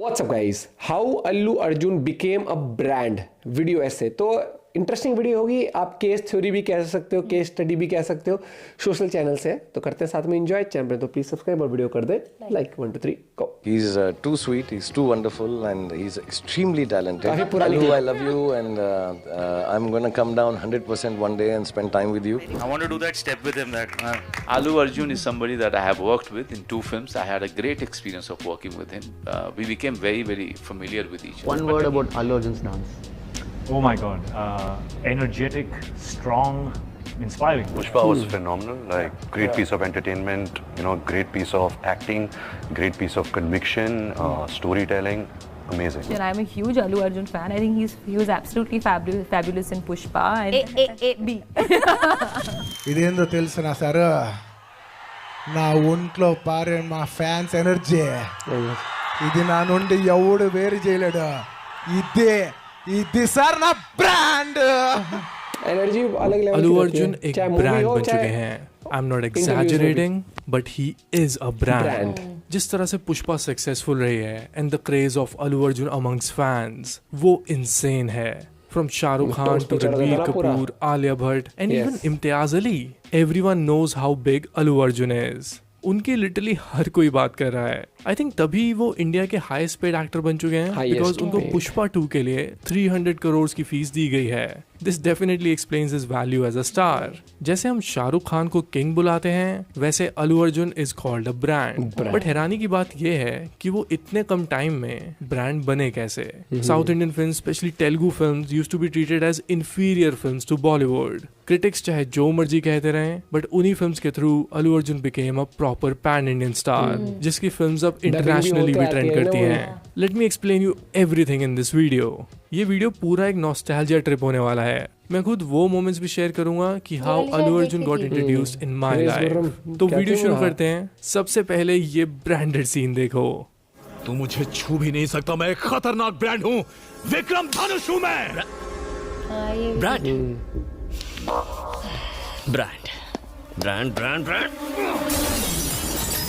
WhatsApp guys, how Allu Arjun became a brand video ऐसे। तो interesting video होगी, आप केस थ्योरी भी कह सकते हो, केस स्टडी भी कह सकते हो, सोशल चैनल से। तो करते हैं साथ में एंजॉय। चैनल पे तो प्लीज सब्सक्राइब और वीडियो कर they like. 1 2 3 go. He's too sweet, he's too wonderful, and he's extremely talented. काफी पुरानी Allu, clip. I love you, and I'm gonna come down 100% one day and spend time with you. I want to do that step with him. Allu Arjun is somebody that I have worked with in 2 films. I had a great experience of working with him. We became very, very familiar with each other. One word about Allu Arjun's dance. Oh my God, energetic, strong, inspiring. Pushpa was phenomenal, like great piece of entertainment, great piece of acting, great piece of conviction, storytelling, amazing. And I'm a huge Allu Arjun fan. I think he was absolutely fabulous in Pushpa. And B. ఇదేందో తెలుసునా sir, నా ఒంట్లో పారే మా fans energy ఇది నా నుండి ఎవడు వేరు చేయలేడు. ఇది సార్ నా బ్రాండ్ एनर्जी अलग लेवल। अल्लू अर्जुन एक ब्रांड बन चुके हैं। I am not exaggerating, but he is a brand. जिस तरह से पुष्पा सक्सेसफुल रही है and the craze of Allu Arjun amongst fans, वो इनसेन है। From Shahrukh Khan to Ranbir Kapoor, Alia Bhatt, and even Imtiaz Ali, everyone knows how big Allu Arjun is. उनकी literally हर कोई बात कर रहा है। आई थिंक तभी वो इंडिया के हाईएस्ट पेड एक्टर बन चुके हैं, बिकॉज उनको पुष्पा 2 के लिए 300 करोड़ की फीस दी गई है। This definitely explains his value as a star. जैसे हम शाहरुख खान को किंग बुलाते हैं, वैसे Allu Arjun is called a brand. But हैरानी की बात यह है कि वो इतने कम टाइम में ब्रांड बने कैसे। South Indian film, specially Telugu films, used to be treated as inferior films to Bollywood. Critics चाहे जो मर्जी कहते रहें, बट उन्हीं फिल्म्स के through Allu Arjun became a proper pan Indian star, जिसकी फिल्म्स अब इंटरनेशनली भी ट्रेंड करती हैं। Let me explain you everything in this video. ये वीडियो पूरा एक नॉस्टैल्जिया ट्रिप होने वाला है। मैं खुद वो मोमेंट्स भी शेयर करूंगा कि how Allu Arjun got introduced in my life. तो वीडियो शुरू करते हैं। सबसे पहले ये ब्रांडेड सीन देखो। तू मुझे छू भी नहीं सकता, मैं एक खतरनाक ब्रांड हूँ, विक्रम धनुष हूँ मैं। Brand. Brand. Brand, brand, brand.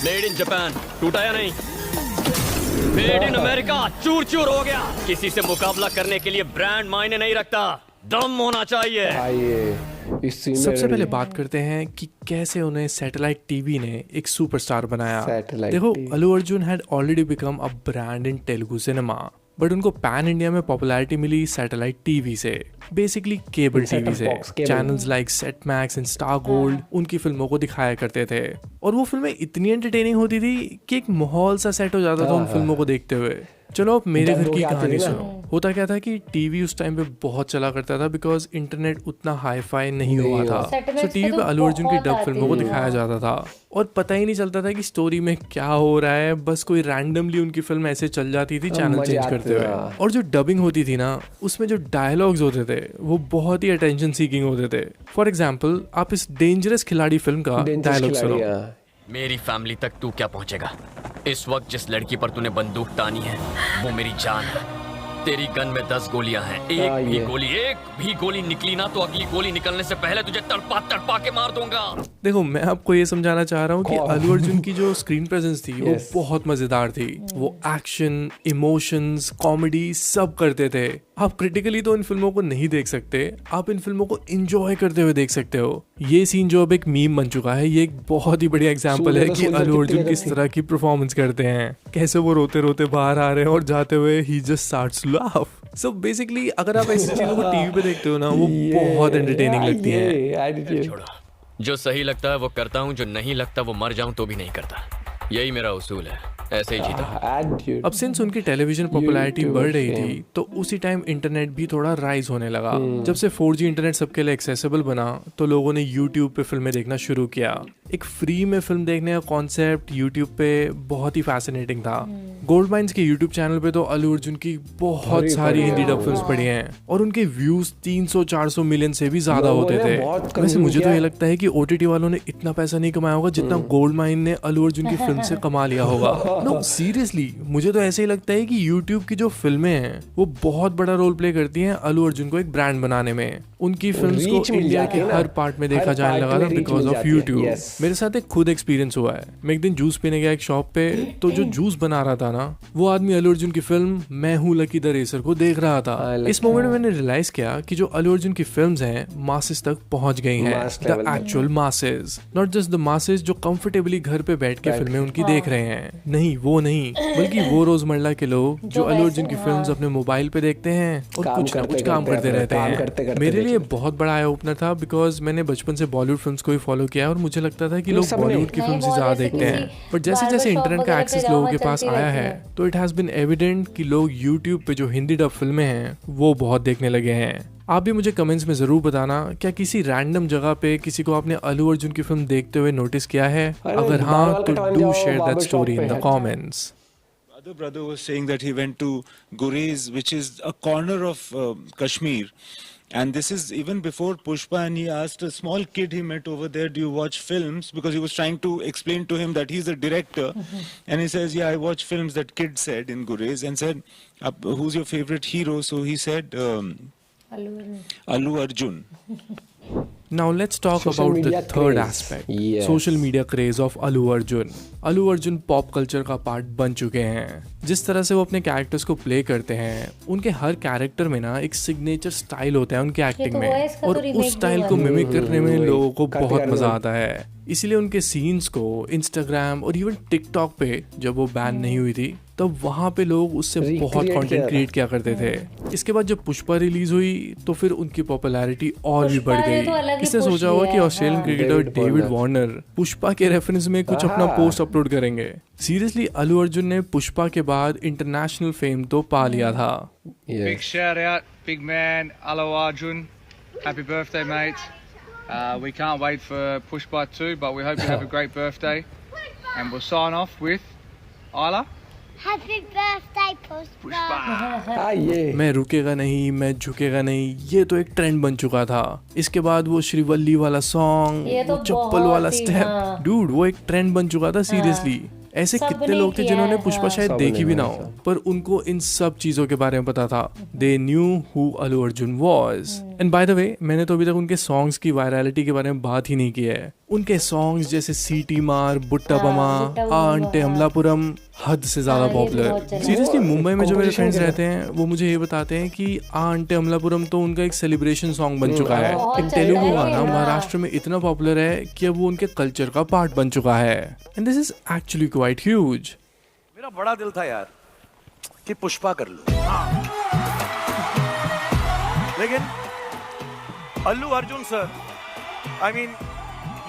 Made in Japan. टूटा या नहीं? Made in America. चूर चूर हो गया। किसी से मुकाबला करने के लिए ब्रांड मायने नहीं रखता, दम होना चाहिए। सबसे पहले बात करते हैं कि कैसे उन्हें सैटेलाइट टीवी ने एक सुपरस्टार बनाया। देखो, Allu Arjun had already become a brand in Telugu cinema, but उनको पैन इंडिया में पॉपुलैरिटी मिली सैटेलाइट टीवी से, बेसिकली केबल टीवी से। Channels like Set Max and Star Gold उनकी फिल्मों को दिखाया करते थे, और वो फिल्में इतनी एंटरटेनिंग होती थी कि एक माहौल सा सेट हो जाता था उन फिल्मों को देखते हुए। चलो अब मेरे घर की कहानी सुनो। होता क्या था कि टीवी उस टाइम पे बहुत चला करता था, बिकॉज इंटरनेट उतना हाई फाई नहीं हुआ था। सो टीवी पे अल्लू अर्जुन की डब फिल्मों को दिखाया जाता था, और पता ही नहीं चलता था कि स्टोरी में क्या हो रहा है। बस कोई रैंडमली उनकी फिल्म ऐसे चल जाती थी चैनल चेंज करते हुए। और जो डबिंग होती थी ना, उसमें जो डायलॉग्स होते थे वो बहुत ही अटेंशन सीकिंग होते थे। फॉर एग्जाम्पल, आप इस डेंजरस खिलाड़ी फिल्म का डायलॉग सुनो। मेरी फैमिली तक तू क्या पहुंचेगा? इस वक्त जिस लड़की पर तूने बंदूक तानी है, वो मेरी जान है। तेरी गन में 10 गोलियां हैं। एक भी गोली निकली ना तो अगली गोली निकलने से पहले तुझे तड़पा तड़पा के मार दूंगा। देखो, मैं आपको ये समझाना चाह रहा हूँ कि अल्लू अर्जुन की जो स्क्रीन प्रेजेंस थी वो बहुत मजेदार थी। वो एक्शन, इमोशंस, कॉमेडी सब करते थे। आप क्रिटिकली तो इन फिल्मों को नहीं देख सकते, आप इन फिल्मों को एंजॉय करते हुए देख सकते हो। ये सीन जो अब एक मीम बन चुका है, ये एक बहुत ही बढ़िया एग्जांपल है कि अल्लू अर्जुन किस तरह की परफॉर्मेंस करते हैं। कैसे वो रोते रोते बाहर आ रहे हैं और जाते हुए ही just starts to laugh. So basically अगर आप ऐसी चीजों को टीवी पे देखते हो ना, वो बहुत एंटरटेनिंग लगती है। जो सही लगता है वो करता हूँ, जो नहीं लगता वो मर जाऊं तो भी नहीं करता। यही मेरा उसूल है, ऐसे ही जीता। अब सिंस उनकी टेलीविजन पॉपुलैरिटी बढ़ रही थी, तो उसी टाइम इंटरनेट भी थोड़ा राइज होने लगा। जब से 4G इंटरनेट सबके लिए एक्सेसिबल बना, तो लोगों ने YouTube पे फिल्में देखना शुरू किया। एक फ्री में फिल्म देखने का कॉन्सेप्ट YouTube पे बहुत ही फैसिनेटिंग था। गोल्ड माइंस के YouTube चैनल पे तो अल्लू अर्जुन की बहुत सारी हिंदी डब फिल्म्स पड़ी हैं, और उनके व्यूज 300-400 मिलियन से भी ज्यादा होते थे। वैसे मुझे तो ये लगता है कि OTT वालों ने इतना पैसा नहीं कमाया होगा जितना गोल्ड माइन ने अल्लू अर्जुन की फिल्म से कमा लिया होगा। नो सीरियसली मुझे तो ऐसे ही लगता है कि यूट्यूब की जो फिल्में हैं वो बहुत बड़ा रोल प्ले करती हैं अल्लू अर्जुन को एक ब्रांड बनाने में। उनकी फिल्म्स को इंडिया के हर पार्ट में देखा जाने लगा था बिकॉज ऑफ यूट्यूब। मेरे साथ एक खुद एक्सपीरियंस हुआ है। मैं एक दिन जूस पीने गया एक शॉप पे, तो जो जूस बना रहा था ना वो आदमी अल्लू अर्जुन की फिल्म मैं हूँ लकी द रेसर को देख रहा था। इस मोमेंट में मैंने रियलाइज किया कि जो अल्लू अर्जुन की फिल्म्स हैं मासेस तक पहुंच गई हैं, the actual masses, not just the masses जो कंफर्टेबली घर पे बैठ के फिल्में उनकी देख रहे हैं। नहीं वो नहीं, बल्कि वो रोजमर्रा के लोग जो अल्लू अर्जुन की फिल्म्स अपने मोबाइल पे देखते हैं और कुछ ना कुछ काम करते रहते हैं। मेरे लिए बहुत बड़ा आई ओपनर था बिकॉज मैंने बचपन से बॉलीवुड फिल्म्स को ही फॉलो किया और मुझे लगता था कि लोग बॉलीवुड की फिल्म्स ही ज्यादा देखते हैं। बट जैसे जैसे इंटरनेट का एक्सेस लोगों के पास आया है तो इट हैज बीन एविडेंट कि लोग यूट्यूब पे जो हिंदी डब फिल्में हैं वो बहुत देखने लगे हैं। आप भी मुझे कमेंट्स में जरूर बताना, क्या किसी रैंडम जगह पे किसी को आपने अल्लू अर्जुन की फिल्म देखते हुए नोटिस किया है? अगर हाँ तो do share that story in the comments. Other brother was saying that he went to Gurez, which is a corner of Kashmir, and this is even before Pushpa, and he asked a small kid he met over there, do you watch films? Because he was trying to explain to him that he's a director, and he says, yeah, I watch films. That kid said in Gurez, and said, who's your favorite hero? So he said Allu Arjun. Now let's talk about the third aspect, social media craze of Allu Arjun. Allu Arjun pop culture का part बन चुके हैं। जिस तरह से वो अपने characters को प्ले करते हैं, उनके हर कैरेक्टर में ना एक सिग्नेचर स्टाइल होता है उनके एक्टिंग में, और उस स्टाइल को मिमिक करने में लोगों को बहुत मजा आता है। इसीलिए उनके सीन्स को इंस्टाग्राम और इवन टिकटॉक पे जब वो बैन नहीं हुई थी तब वहाँ पे लोग उससे बहुत कंटेंट क्रिएट किया करते थे। इसके बाद जब पुष्पा रिलीज हुई तो फिर उनकी पॉपुलैरिटी और भी बढ़ गई। इसने सोचा होगा कि Australian cricketer David Warner Pushpa के रेफरेंस में कुछ अपना पोस्ट अपलोड करेंगे। सीरियसली अल्लू अर्जुन ने पुष्पा के बाद इंटरनेशनल फेम तो पा लिया था। Big shout out, big man, Allu Arjun. Happy birthday, mate. We can't wait for Pushpa 2, but we hope you have a great birthday. And we'll sign off with Isla. Happy birthday, Pushpa. मैं रुकेगा नहीं, मैं झुकेगा नहीं, ये तो एक trend बन चुका था। इसके बाद वो श्रीवल्ली वाला सॉन्ग, वो चप्पल वाला स्टेप, डूड वो एक ट्रेंड बन चुका था। सीरियसली ऐसे कितने लोग थे जिन्होंने पुष्पा शायद देखी भी ना हो, पर उनको इन सब चीजों के बारे में पता था। They knew who Allu Arjun was. And by the way, मैंने तो अभी तक उनके सॉन्ग्स की वायरलिटी के बारे में बात ही नहीं की है। उनके सॉन्ग्स जैसे सीटी मार, बुट्टा बमा, आंटे हमलापुरम हद से ज्यादा पॉपुलर। सीरियसली मुंबई में जो मेरे फ्रेंड्स रहते हैं वो मुझे ये बताते हैं कि आंटे हमलापुरम तो उनका एक सेलिब्रेशन सॉन्ग बन चुका है। एक तेलुगु गाना महाराष्ट्र में इतना पॉपुलर है कि अब वो उनके कल्चर का पार्ट बन चुका है। And this is actually quite huge. मेरा बड़ा दिल था यार कि पुष्पा कर लूं, लेकिन Allu Arjun sir, I mean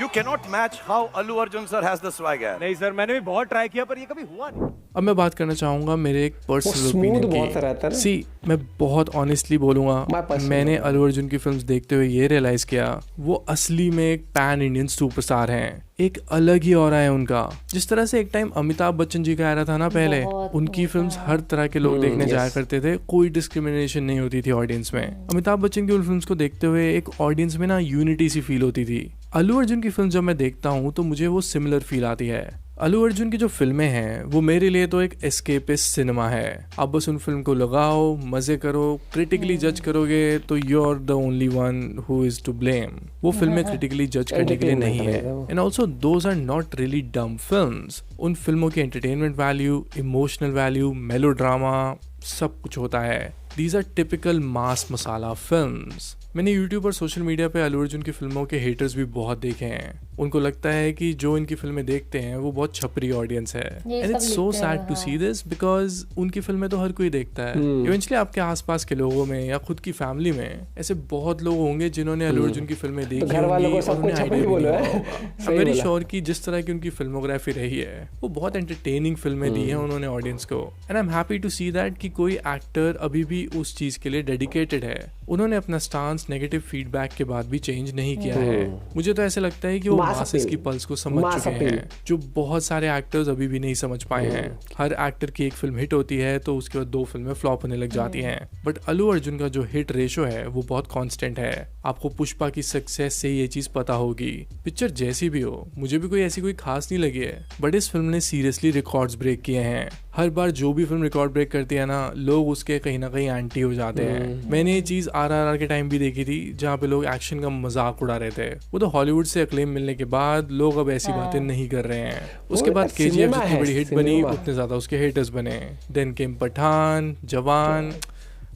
You cannot match how Allu Arjun sir has the swag यार। नहीं सर, मैंने भी बहुत ट्राई किया पर ये कभी हुआ नहीं। अब मैं बात करना चाहूंगा मेरे एक पर्सनल ओपिनियन की। सी मैं बहुत ऑनेस्टली बोलूंगा, मैंने अल्लू अर्जुन की फिल्म्स देखते हुए ये रियलाइज किया वो असली में एक पैन इंडियन सुपरस्टार हैं। एक अलग ही ऑरा है उनका। जिस तरह से एक टाइम अमिताभ बच्चन जी का आ रहा था ना पहले, उनकी फिल्म्स हर तरह के लोग देखने जाया करते थे, कोई डिस्क्रिमिनेशन नहीं होती थी ऑडियंस में। अमिताभ बच्चन की उन फिल्म्स को देखते हुए एक ऑडियंस में ना यूनिटी सी फील होती थी। अल्लू अर्जुन की फिल्म जब मैं देखता हूँ तो मुझे वो सिमिलर फील आती है। अल्लू अर्जुन की जो फिल्में हैं वो मेरे लिए तो एक एस्केपिस्ट सिनेमा है। आप बस उन फिल्म को लगाओ, मजे करो, क्रिटिकली जज करोगे तो you are the only one who is to blame. वो फिल्में क्रिटिकली जज करने के लिए नहीं है। And also those are not really dumb films. उन फिल्मों की entertainment value, emotional value, melodrama सब कुछ होता है। These are typical mass masala films. मैंने यूट्यूब और सोशल मीडिया पे अल्लू अर्जुन की फिल्मों के हेटर्स भी बहुत देखे हैं। उनको लगता है कि जो इनकी फिल्में देखते हैं वो बहुत छपरी ऑडियंस है। And it's so sad to see this because उनकी फिल्में तो हर कोई देखता है। इवेंचुअली आपके आसपास के लोगों में या खुद की फैमिली में ऐसे बहुत लोग होंगे जिन्होंने अल्लू अर्जुन की फिल्में देखी होंगी और उन्हें आइडिया भी नहीं होगा। वेरी श्योर कि जिस तरह की उनकी फिल्मोग्राफी रही है वो बहुत एंटरटेनिंग फिल्में दी हैं उन्होंने ऑडियंस को। And I am happy to see that कि कोई एक्टर अभी भी उस चीज के लिए डेडिकेटेड है। उन्होंने अपना स्टांस एडवांस नेगेटिव फीडबैक के बाद भी चेंज नहीं किया है। मुझे तो ऐसे लगता है कि वो मासेस की पल्स को समझ चुके हैं, जो बहुत सारे एक्टर्स अभी भी नहीं समझ पाए हैं। हर एक्टर की एक फिल्म हिट होती है तो उसके बाद 2 फिल्में फ्लॉप होने लग जाती हैं, बट अल्लू अर्जुन का जो हिट रेशो है वो बहुत कांस्टेंट है। आपको पुष्पा की सक्सेस से ये चीज पता होगी। पिक्चर जैसी भी हो, मुझे भी कोई ऐसी कोई खास नहीं लगी है, बट इस फिल्म ने सीरियसली रिकॉर्ड्स ब्रेक किए हैं। हर बार जो भी फिल्म रिकॉर्ड ब्रेक करती है ना, लोग उसके कहीं ना कहीं एंटी हो जाते हैं। मैंने ये चीज RRR के टाइम भी देखी थी, जहाँ पे लोग एक्शन का मजाक उड़ा रहे थे। वो तो हॉलीवुड से अक्लेम मिलने के बाद लोग अब ऐसी बातें नहीं कर रहे हैं। उसके बाद KGF जितनी बड़ी हिट बनी, उतने ज्यादा उसके हेटर्स बने। देन केम पठान, जवान।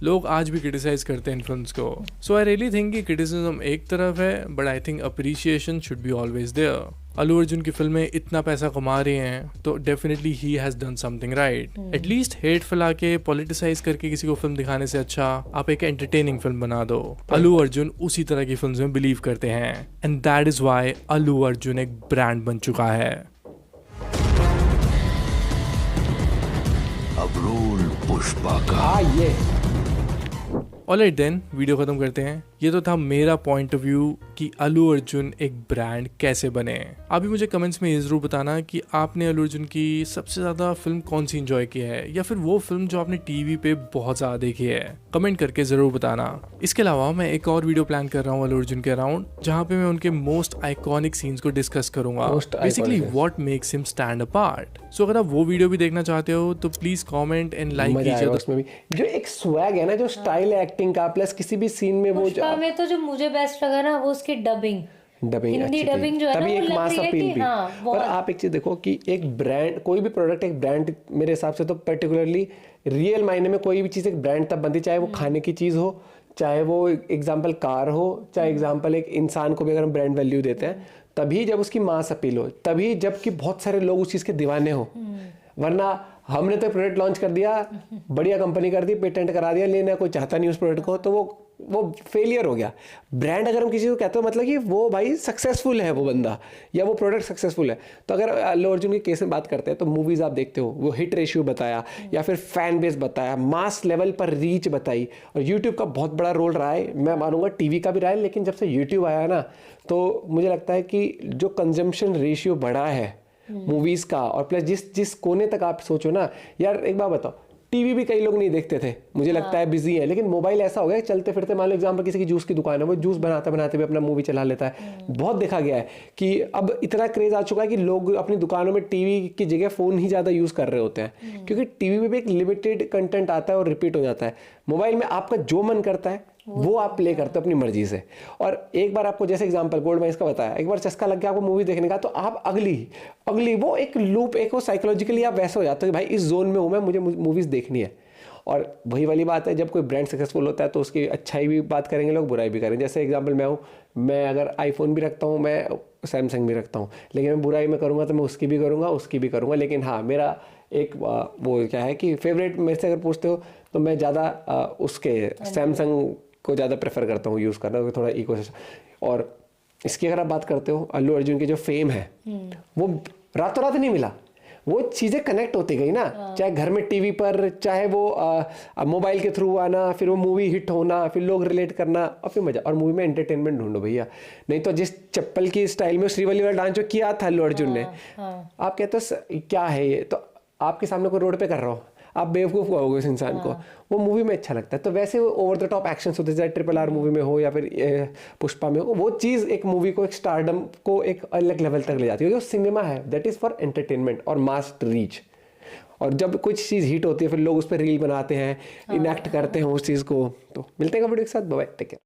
लोग आज भी क्रिटिसाइज करते हैं इन फिल्म्स को। सो आई रियली थिंक कि क्रिटिसिज्म एक तरफ है, but I think appreciation should be always there. Allu Arjun की फिल्में इतना पैसा कमा रही हैं तो डेफिनेटली ही has done something right. At least hate फैला के पॉलिटिसाइज करके किसी को फिल्म दिखाने से अच्छा आप एक एंटरटेनिंग फिल्म बना दो। अल्लू अर्जुन उसी तरह की फिल्म्स में बिलीव करते हैं, and that is why Allu Arjun एक ब्रांड बन चुका है। अब रोल पुष्पा का। ऑलराइट देन, वीडियो खत्म करते हैं। ये तो था मेरा पॉइंट ऑफ व्यू कि अल्लू अर्जुन एक ब्रांड कैसे बने। आप भी मुझे कमेंट्स में ये जरूर बताना कि आपने अल्लू अर्जुन की सबसे ज्यादा फिल्म कौन सी एंजॉय की है, या फिर वो फिल्म जो आपने टीवी पे बहुत ज्यादा देखी है। कमेंट करके जरूर बताना। इसके अलावा मैं एक और वीडियो प्लान कर रहा हूँ अल्लू अर्जुन के अराउंड, जहाँ पे मैं उनके मोस्ट आइकॉनिक सीन्स को डिस्कस करूंगा, basically what makes him stand apart. So अगर आप वो वीडियो भी देखना चाहते हो तो प्लीज कमेंट एंड लाइक कीजिए। उसमें भी जो एक स्वैग है ना, जो स्टाइल है एक्टिंग का, प्लस किसी भी सीन में वो में तो जो मुझे बेस्ट लगा ना, वो उसकी डबिंग हिंदी डबिंग जो है ना, वो लग रही है कि हाँ। और आप एक चीज देखो कि एक ब्रांड, कोई भी प्रोडक्ट एक ब्रांड, मेरे हिसाब से तो पर्टिकुलरली रियल मायने में कोई भी चीज एक ब्रांड तब बनती, चाहे वो खाने की चीज हो, चाहे वो एग्जाम्पल कार हो, चाहे एग्जाम्पल एक इंसान को भी अगर हम ब्रांड वैल्यू देते हैं, तभी जब उसकी मास अपील हो, तभी जबकि बहुत सारे लोग उस चीज के दीवाने हो। वरना हमने तो प्रोडक्ट लॉन्च कर दिया, बढ़िया कंपनी कर दी, पेटेंट करा दिया, लेना कोई चाहता नहीं उस प्रोडक्ट को, तो वो फेलियर हो गया। ब्रांड अगर हम किसी को कहते हो, मतलब कि वो भाई सक्सेसफुल है वो बंदा, या वो प्रोडक्ट सक्सेसफुल है। तो अगर अल्लू अर्जुन के केस में बात करते हैं तो मूवीज आप देखते हो, वो हिट रेशियो बताया, या फिर फैन बेस बताया, मास लेवल पर रीच बताई, और यूट्यूब का बहुत बड़ा रोल रहा है। मैं मानूंगा टीवी का भी रहा है, लेकिन जब से यूट्यूब आया ना, तो मुझे लगता है कि जो कंजम्पशन रेशियो बढ़ा है मूवीज का, और प्लस जिस कोने तक आप सोचो ना यार, एक बात बताओ, टीवी भी कई लोग नहीं देखते थे, मुझे लगता है बिजी है, लेकिन मोबाइल ऐसा हो गया चलते फिरते, मान लो एग्जाम्पल किसी की जूस की दुकान है, वो जूस बनाते बनाते भी अपना मूवी चला लेता है। बहुत देखा गया है कि अब इतना क्रेज आ चुका है कि लोग अपनी दुकानों में टीवी की जगह फोन ही ज्यादा यूज कर रहे होते हैं, क्योंकि टीवी में भी एक लिमिटेड कंटेंट आता है और रिपीट हो जाता है। मोबाइल में आपका जो मन करता है वो आप प्ले करते हो अपनी मर्जी से। और एक बार आपको, जैसे एग्जांपल गोल्ड में इसका बताया, एक बार चस्का लग गया आपको मूवी देखने का, तो आप अगली वो एक लूप, एक वो साइकोलॉजिकली आप वैसे हो जाते हो कि भाई इस जोन में हूं मैं, मुझे मूवीज देखनी है। और वही वाली बात है, जब कोई ब्रांड सक्सेसफुल होता है तो उसकी अच्छाई भी बात करेंगे लोग, बुराई भी करेंगे। जैसे एग्जाम्पल मैं अगर आईफोन भी रखता हूँ, मैं सैमसंग भी रखता हूँ, लेकिन मैं बुराई में करूँगा तो मैं उसकी भी करूँगा। लेकिन हाँ, मेरा एक वो क्या है कि फेवरेट मेरे से अगर पूछते हो तो मैं ज़्यादा उसके सैमसंग को ज़्यादा प्रेफर करता हूँ यूज़ करना, थोड़ा इकोसिस्टम। और इसकी अगर आप बात करते हो, अल्लू अर्जुन की जो फेम है वो रातों रात नहीं मिला, वो चीज़ें कनेक्ट होती गई ना, चाहे घर में टीवी पर, चाहे वो मोबाइल के थ्रू आना, फिर वो मूवी हिट होना, फिर लोग रिलेट करना, और फिर मजा। और मूवी में एंटरटेनमेंट ढूंढो भैया, नहीं तो जिस चप्पल की स्टाइल में श्रीवल्ली वाला डांस जो किया था अल्लू अर्जुन ने, आप कहते हो क्या है ये, तो आपके सामने कोई रोड पे कर रहा हो, आप बेवकूफ़ कहोगे उस इंसान को, वो मूवी में अच्छा लगता है। तो वैसे वो ओवर द टॉप एक्शन होते हैं, RRR मूवी में हो या फिर पुष्पा में हो, वो चीज़ एक मूवी को, एक स्टारडम को एक अलग लेवल तक ले जाती है। जो सिनेमा है दैट इज़ फॉर एंटरटेनमेंट और मास रीच। और जब कुछ चीज़ हिट होती है फिर लोग उस पर रील बनाते हैं, इनैक्ट करते हैं उस चीज़ को। तो मिलते हैं वीडियो के साथ, बाय, टेक केयर।